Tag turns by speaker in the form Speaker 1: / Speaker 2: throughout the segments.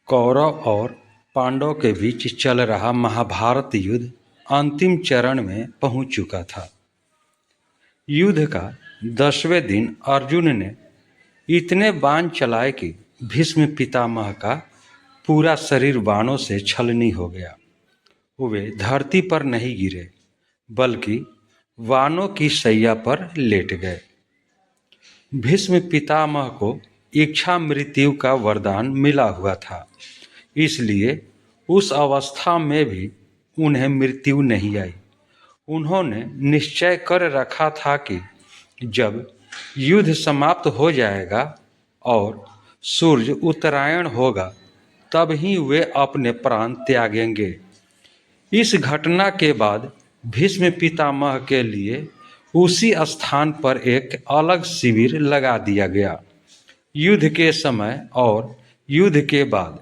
Speaker 1: कौरव और पांडव के बीच चल रहा महाभारत युद्ध अंतिम चरण में पहुंच चुका था। युद्ध का 10वें दिन अर्जुन ने इतने बाण चलाए कि भीष्म पितामह का पूरा शरीर बाणों से छलनी हो गया। वे धरती पर नहीं गिरे बल्कि बाणों की शैया पर लेट गए। भीष्म पितामह को इच्छा मृत्यु का वरदान मिला हुआ था, इसलिए उस अवस्था में भी उन्हें मृत्यु नहीं आई। उन्होंने निश्चय कर रखा था कि जब युद्ध समाप्त हो जाएगा और सूर्य उत्तरायण होगा तब ही वे अपने प्राण त्यागेंगे। इस घटना के बाद भीष्म पितामह के लिए उसी स्थान पर एक अलग शिविर लगा दिया गया। युद्ध के समय और युद्ध के बाद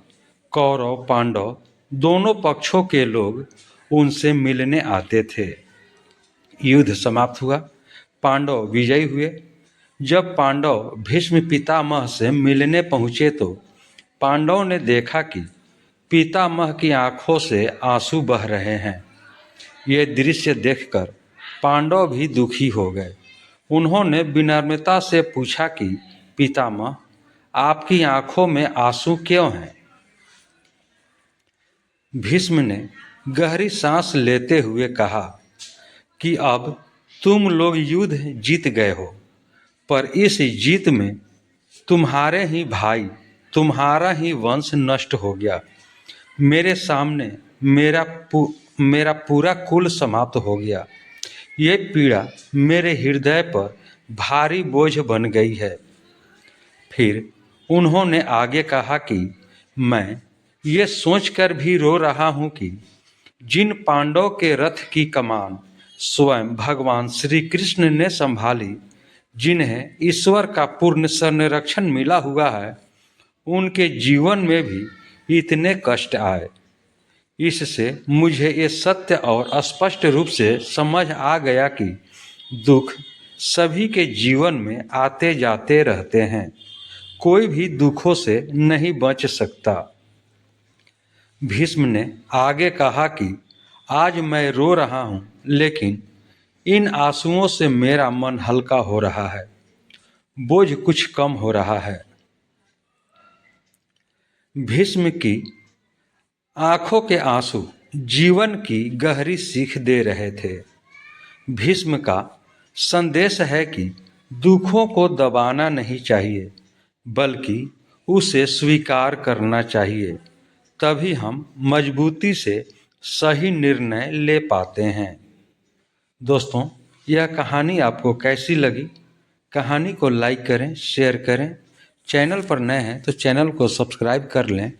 Speaker 1: कौरव पांडव दोनों पक्षों के लोग उनसे मिलने आते थे। युद्ध समाप्त हुआ, पांडव विजयी हुए। जब पांडव भीष्म पितामह से मिलने पहुँचे तो पांडव ने देखा कि पितामह की आंखों से आंसू बह रहे हैं। ये दृश्य देखकर पांडव भी दुखी हो गए। उन्होंने विनम्रता से पूछा कि पितामह, आपकी आंखों में आंसू क्यों हैं? भीष्म ने गहरी सांस लेते हुए कहा कि अब तुम लोग युद्ध जीत गए हो, पर इस जीत में तुम्हारे ही भाई, तुम्हारा ही वंश नष्ट हो गया। मेरे सामने मेरा पूरा कुल समाप्त हो गया। ये पीड़ा मेरे हृदय पर भारी बोझ बन गई है। फिर उन्होंने आगे कहा कि मैं ये सोचकर भी रो रहा हूँ कि जिन पांडव के रथ की कमान स्वयं भगवान श्री कृष्ण ने संभाली, जिन्हें ईश्वर का पूर्ण संरक्षण मिला हुआ है, उनके जीवन में भी इतने कष्ट आए। इससे मुझे ये सत्य और स्पष्ट रूप से समझ आ गया कि दुख सभी के जीवन में आते जाते रहते हैं, कोई भी दुखों से नहीं बच सकता। भीष्म ने आगे कहा कि आज मैं रो रहा हूँ, लेकिन इन आंसुओं से मेरा मन हल्का हो रहा है, बोझ कुछ कम हो रहा है। भीष्म की आंखों के आंसू जीवन की गहरी सीख दे रहे थे। भीष्म का संदेश है कि दुखों को दबाना नहीं चाहिए, बल्कि उसे स्वीकार करना चाहिए। तभी हम मजबूती से सही निर्णय ले पाते हैं। दोस्तों, यह कहानी आपको कैसी लगी? कहानी को लाइक करें, शेयर करें। चैनल पर नए हैं तो चैनल को सब्सक्राइब कर लें।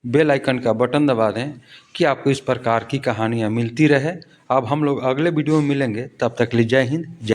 Speaker 1: बेल आइकन का बटन दबा दें कि आपको इस प्रकार की कहानियाँ मिलती रहे। अब हम लोग अगले वीडियो में मिलेंगे, तब तक के लिए जय हिंद।